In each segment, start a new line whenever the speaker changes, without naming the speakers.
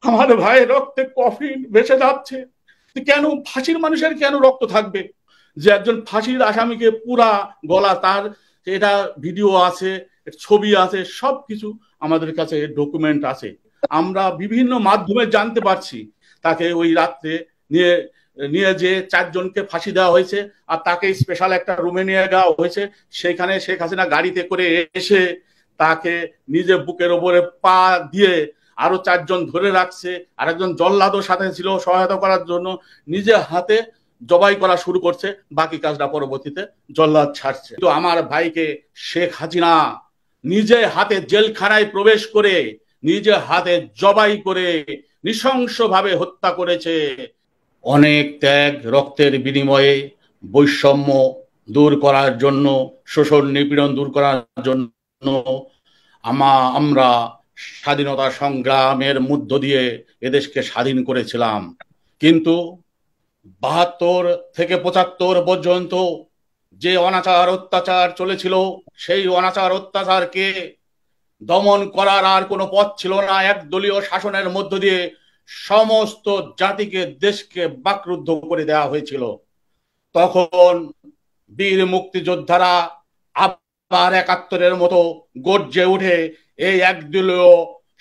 আমার ভাই রক্তে কফিন ভেসে যাচ্ছে। কেন ফাঁসির মানুষের কেন রক্ত থাকবে? যে একজন ফাঁসির আসামিকে পুরা গলা তার, এটা ভিডিও আছে, ছবি আছে, সবকিছু আমাদের কাছে ডকুমেন্ট আছে। আমরা বিভিন্ন মাধ্যমে জানতে পারছি তাকে ওই রাত্রে নিয়ে নিয়ে যে চারজনকে ফাঁসি দেওয়া হয়েছে, আর তাকে স্পেশাল একটা রুমে নিয়ে যাওয়া হয়েছে। সেখানে শেখ হাসিনা গাড়িতে করে এসে তাকে নিজে বুকের ওপরে পা দিয়ে আরো চারজন ধরে রাখছে, আর একজন জল্লাদও সাথে ছিল সহায়তা করার জন্য। নিজে হাতে জবাই করা শুরু করছে, বাকি কাজটা পরবর্তীতে জল্লাদ ছাড়ছে। তো আমার ভাইকে শেখ হাসিনা নিজে হাতে জেলখানায় প্রবেশ করে নিজে হাতে জবাই করে নৃশংসভাবে হত্যা করেছে। অনেক ত্যাগ রক্তের বিনিময়ে বৈষম্য দূর করার জন্য, শোষণ নিপীড়ন দূর করার জন্য আমরা স্বাধীনতা সংগ্রামের মধ্য দিয়ে এদেশকে স্বাধীন করেছিলাম। কিন্তু 72 থেকে 75 পর্যন্ত যে অনাচার অত্যাচার চলেছিল, সেই অনাচার অত্যাচারকে দমন করার আর কোনো পথ ছিল না। একদলীয় শাসনের মধ্য দিয়ে সমস্ত জাতিকে, দেশকে বাকরুদ্ধ করে দেওয়া হয়েছিল। তখন বীর মুক্তিযোদ্ধারা আবার 71-এর মতো গর্জে উঠে এই একদলীয়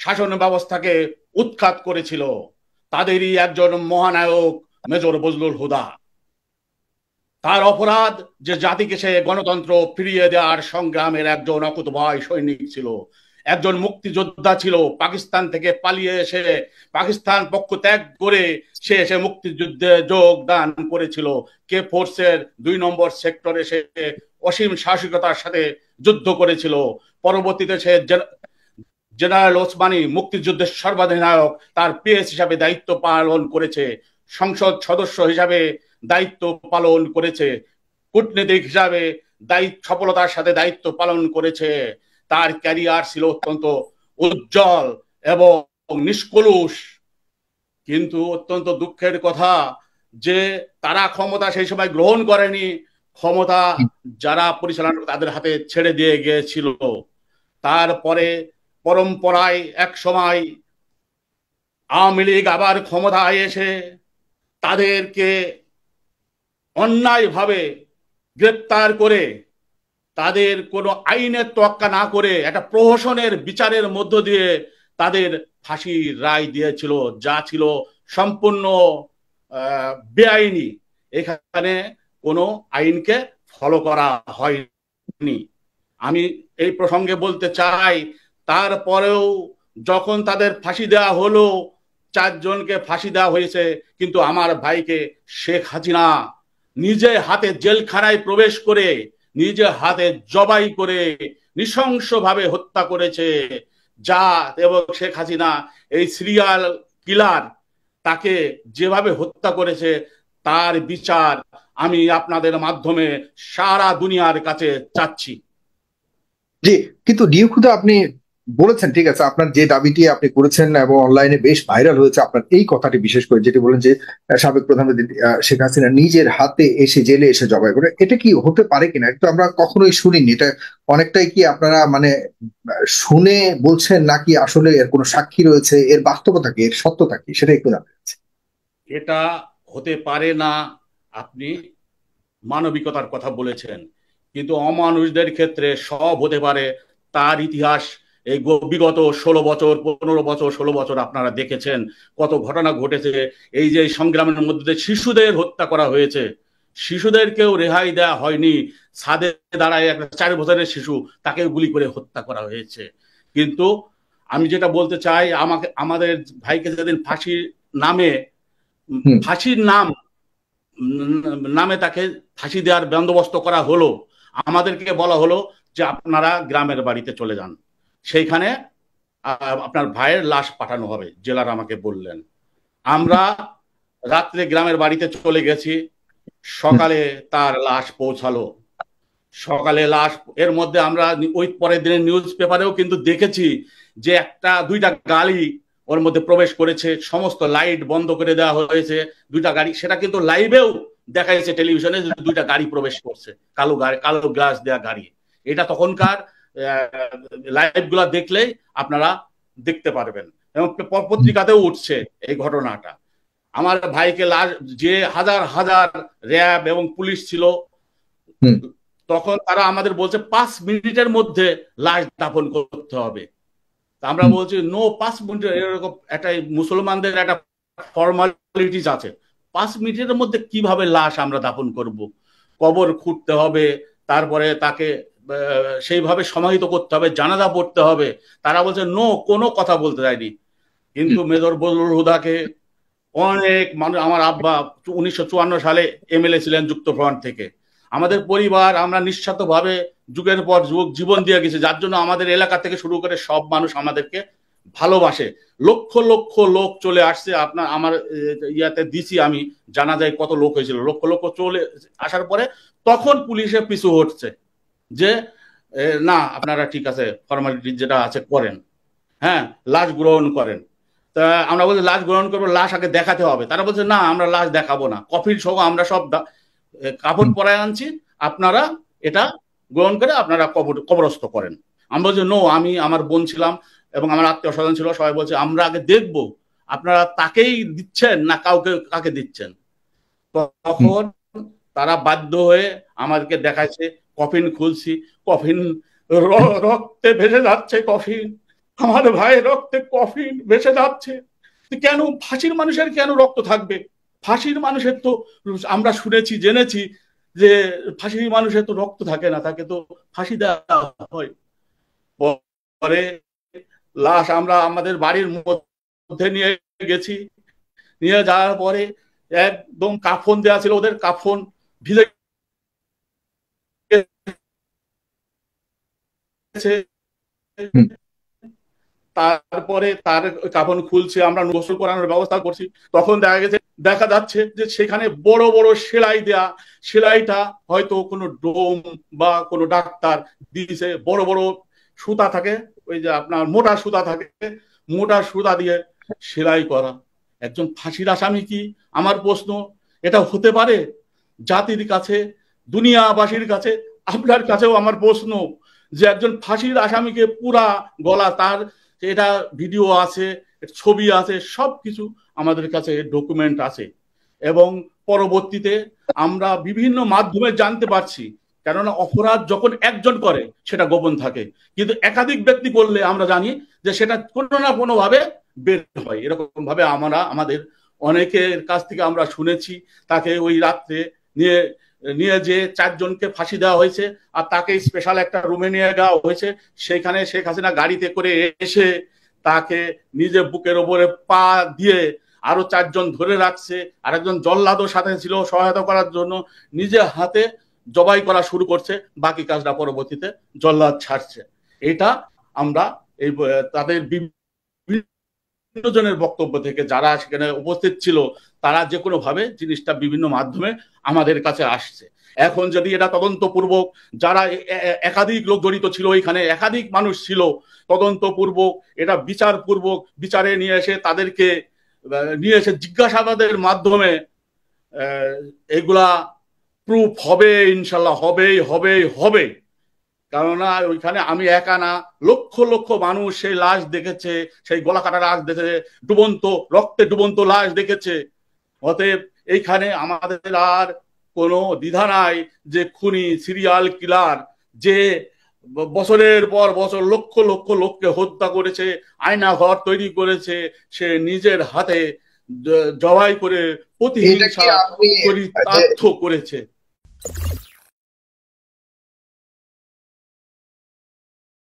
শাসন ব্যবস্থাকে উৎখাত করেছিল। তাদেরই একজন মহানায়ক মেজর বজলুল হুদা। তার অপরাধ যে জাতিকে সে গণতন্ত্র ফিরিয়ে দেওয়ার সংগ্রামের একজন অকুতোভয় সৈনিক ছিল, একজন মুক্তিযোদ্ধা ছিল। পাকিস্তান থেকে পালিয়ে এসে পাকিস্তান পক্ষ ত্যাগ করে সে এসে মুক্তিযুদ্ধে যোগদান করেছিল। কে ফোর্সের 2 নম্বর সেক্টরে সে অসীম সাহসিকতার সাথে যুদ্ধ করেছিল। পরবর্তীতে সে জেনারেল ওসমানী মুক্তিযুদ্ধের সর্বাধিনায়ক, তার পিএস হিসাবে দায়িত্ব পালন করেছে, সংসদ সদস্য হিসাবে দায়িত্ব পালন করেছে, কূটনীতিক হিসাবে সফলতার সাথে দায়িত্ব পালন করেছে। তার ক্যারিয়ার ছিল অত্যন্ত উজ্জ্বল এবং নিষ্কলুষ। কিন্তু অত্যন্ত দুঃখের কথা যে তারা ক্ষমতা সেই সময় গ্রহণ করেনি। ক্ষমতা যারা পরিচালনা তাদের হাতে ছেড়ে দিয়ে গিয়েছিল। তারপরে পরম্পরায় এক সময় আওয়ামী লীগ আবার ক্ষমতায় এসে তাদেরকে অন্যায়ভাবে গ্রেপ্তার করে, তাদের কোনো আইনের তোয়াক্কা না করে একটা প্রহসনের বিচারের মধ্য দিয়ে তাদের ফাঁসির রায় দিয়েছিল, যা ছিল সম্পূর্ণ বেআইনি। এখানে কোনো আইনকে ফলো করা হয়নি। আমি এই প্রসঙ্গে বলতে চাই, তারপরেও যখন তাদের ফাঁসি দেওয়া হলো, চারজনকে ফাঁসি দেওয়া হয়েছে, কিন্তু আমার ভাইকে শেখ হাসিনা নিজে হাতে জেলখানায় প্রবেশ করে নিজে হাতে জবাই করে নৃশংসভাবে হত্যা করেছে। যা এবং শেখ হাসিনা এই সিরিয়াল কিলার তাকে যেভাবে হত্যা করেছে, তার বিচার আমি আপনাদের মাধ্যমে সারা দুনিয়ার কাছে চাচ্ছি।
জি, কিন্তু নিয়োগটা আপনি বলেছেন ঠিক আছে, আপনার যে দাবিটি আপনি করেছেন এবং অনলাইনে বেশ ভাইরাল হয়েছে, আপনার এই কথাটি বিশেষ করে যেটি বলেন যে সাবেক প্রধানমন্ত্রী শেখ হাসিনা নিজের হাতে এসে জেলে এসে জবাই করে, এটা কি হতে পারে কিনা? একটু আমরা কখনোই শুনিনি এটা। অনেকটাই কি আপনারা মানে শুনে বলছেন, নাকি আসলে এর কোনো সাক্ষী রয়েছে? এর বাস্তবতা কি, এর সত্যতা কি, সেটা একটু জানতে চাচ্ছি।
এটা হতে পারে না। আপনি মানবিকতার কথা বলেছেন, কিন্তু অমানুষদের ক্ষেত্রে সব হতে পারে। তার ইতিহাস এই বিগত 16 বছর, 15 বছর, 16 বছর আপনারা দেখেছেন কত ঘটনা ঘটেছে। এই যে সংগ্রামের মধ্যে শিশুদের হত্যা করা হয়েছে, শিশুদেরকেও রেহাই দেওয়া হয়নি। ছাদে দাঁড়ায় একটা 4 বছরের শিশু, তাকে গুলি করে হত্যা করা হয়েছে। কিন্তু আমি যেটা বলতে চাই, আমাদের ভাইকে যেদিন ফাঁসির নামে, ফাঁসির নামে তাকে ফাঁসি দেওয়ার বন্দোবস্ত করা হলো, আমাদেরকে বলা হলো যে আপনারা গ্রামের বাড়িতে চলে যান, সেইখানে আপনার ভাইয়ের লাশ পাঠানো হবে, জেলার আমাকে বললেন। আমরা রাত্রে গ্রামের বাড়িতে চলে গেছি, সকালে তার লাশ পৌঁছালো। সকালে লাশ, এর মধ্যে আমরা ওই পরের দিনের নিউজ পেপারেও কিন্তু দেখেছি যে একটা 2টা গাড়ি ওর মধ্যে প্রবেশ করেছে, সমস্ত লাইট বন্ধ করে দেওয়া হয়েছে। 2টা গাড়ি, সেটা কিন্তু লাইভেও দেখা যাচ্ছে টেলিভিশনে, 2টা গাড়ি প্রবেশ করছে, কালো গাড়ি, কালো গ্লাস দেওয়া গাড়ি। এটা তখনকার লাইভ গুলা দেখলেই আপনারা দেখতে পারবেন। এবং পত্রিকাতেও উঠছে এই ঘটনাটা। আমার ভাইকে লাশ, যে হাজার হাজার র্যাব এবং পুলিশ ছিল তখন, তারা আমাদের বলছে 5 মিনিটের মধ্যে লাশ দাফন করতে হবে। আমরা বলছি নো, 5 মিনিট, এরকম একটা মুসলমানদের একটা ফর্মালিটিস আছে, 5 মিনিটের মধ্যে কিভাবে লাশ আমরা দাফন করব? কবর খুঁড়তে হবে, তারপরে তাকে সেইভাবে সমাহিত করতে হবে, জানাজা পড়তে হবে। তারা বলছে নো, কোনো কথা বলতে দেয়নি। কিন্তু মেজর বজলুল হুদাকে অনেক মানুষ, আমার আব্বা 1954 সালে এমএলএ ছিলেন যুক্তফ্রন্ট থেকে, আমাদের পরিবার আমরা নিঃস্বার্থভাবে যুগের পর যুগ জীবন দিয়ে গেছি, যার জন্য আমাদের এলাকা থেকে শুরু করে সব মানুষ আমাদেরকে ভালোবাসে। লক্ষ লক্ষ লোক চলে আসছে, আপনার আমার ইয়াতে দিছি আমি, জানা যায় কত লোক হয়েছিল, লক্ষ লক্ষ চলে আসার পরে তখন পুলিশে পিছু হটছে যে না আপনারা ঠিক আছে, ফর্মালিটি যেটা আছে করেন, হ্যাঁ লাশ গ্রহণ করেন। তা আমরা বলছি লাশ গ্রহণ করবো, লাশ আগে দেখাতে হবে। তারা বলছে না আমরা লাশ দেখাবো না, কফিন সহ আমরা সব কাপড় পরায় আনছি, আপনারা এটা গ্রহণ করে আপনারা কবরস্থ করেন। আমরা বলছি নো, আমি, আমার বোন ছিলাম এবং আমার আত্মীয় স্বজন ছিল, সবাই বলছে আমরা আগে দেখব আপনারা তাকেই দিচ্ছেন না কাকে দিচ্ছেন। তখন তারা বাধ্য হয়ে আমাদেরকে দেখাইছে, কফিন খুলছি, কফিন রক্তে ভেসে যাচ্ছে, কফিন, আমার ভাই রক্তে কফিন ভেসে যাচ্ছে। কেন ফাঁসির মানুষের কেন রক্ত থাকবে? ফাঁসির মানুষের তো আমরা শুনেছি জেনেছি যে ফাঁসির মানুষের তো রক্ত থাকে না, তাকে তো ফাঁসি দেওয়া হয়। পরে লাশ আমরা আমাদের বাড়ির মধ্যে নিয়ে গেছি, নিয়ে যাওয়ার পরে একদম কাফন দেওয়া ছিল, ওদের কাফন ভিজে গেছে। তারপরে তার কাফন খুলছে, আমরা গোসল করানোর ব্যবস্থা করছি। তখন দেখা যাচ্ছে যে সেখানে বড় বড় সেলাই দেয়া, সেলাইটা হয়তো কোনো ডোম বা কোনো ডাক্তার দিয়েছে, বড় বড় সুতা থাকে, ওই যে আপনার মোটা সুতা থাকে, মোটা সুতা দিয়ে সেলাই করা। একজন ফাঁসির আসামি কি? আমার প্রশ্ন, এটা হতে পারে? জাতির কাছে, দুনিয়াবাসীর কাছে, আপনার কাছেও আমার প্রশ্ন যে একজন ফাঁসির আসামিকে পুরা গলা, তার এটা ভিডিও আছে, ছবি আছে, সবকিছু আমাদের কাছে ডকুমেন্ট আছে। এবং পরবর্তীতে আমরা বিভিন্ন মাধ্যমে জানতে পারছি, কেননা অপরাধ যখন একজন করে সেটা গোপন থাকে, কিন্তু একাধিক ব্যক্তি করলে আমরা জানি যে সেটা কোনো না কোনো ভাবে বের হয়। এরকম ভাবে আমরা আমাদের অনেকের কাছ থেকে আমরা শুনেছি, তাকে ওই রাত্রে নিয়ে নিয়ে যে 4 জনকে ফাঁসি দেওয়া হয়েছে, আর তাকে স্পেশাল একটা রুমে নিয়ে যাওয়া হয়েছে। সেখানে শেখ হাসিনা গাড়িতে করে এসে তাকে নিজে বুকের ওপরে পা দিয়ে আরো 4 জন ধরে রাখছে, আর একজন জল্লাদও সাথে ছিল সহায়তা করার জন্য, নিজে হাতে জবাই করা শুরু করছে, বাকি কাজটা পরবর্তীতে জল্লাদ ছাড়ছে। এটা আমরা এই তাদের জনের বক্তব্য থেকে, যারা সেখানে উপস্থিত ছিল, তারা যে কোনো ভাবে জিনিসটা বিভিন্ন মাধ্যমে আমাদের কাছে আসছে। এখন যদি এটা তদন্তপূর্বক, যারা একাধিক লোক জড়িত ছিল, এখানে একাধিক মানুষ ছিল, তদন্তপূর্বক এটা বিচারপূর্বক বিচারে নিয়ে এসে তাদেরকে নিয়ে এসে জিজ্ঞাসাবাদের মাধ্যমে এগুলা প্রুফ হবে, ইনশাল্লাহ হবেই হবেই হবে। কেননা ওইখানে আমি একা না, লক্ষ লক্ষ মানুষ সেই লাশ দেখেছে, সেই গলা কাটা লাশ দেখেছে, ডুবন্ত রক্তে ডুবন্ত লাশ দেখেছে। অতএব এইখানে আমাদের আর কোনো দ্বিধা নাই যে খুনি, সিরিয়াল কিলার, যে বছরের পর বছর লক্ষ লক্ষ লোককে হত্যা করেছে, আয়না ঘর তৈরি করেছে, সে নিজের হাতে জবাই করে প্রতিহিংসা চরিতার্থ করেছে।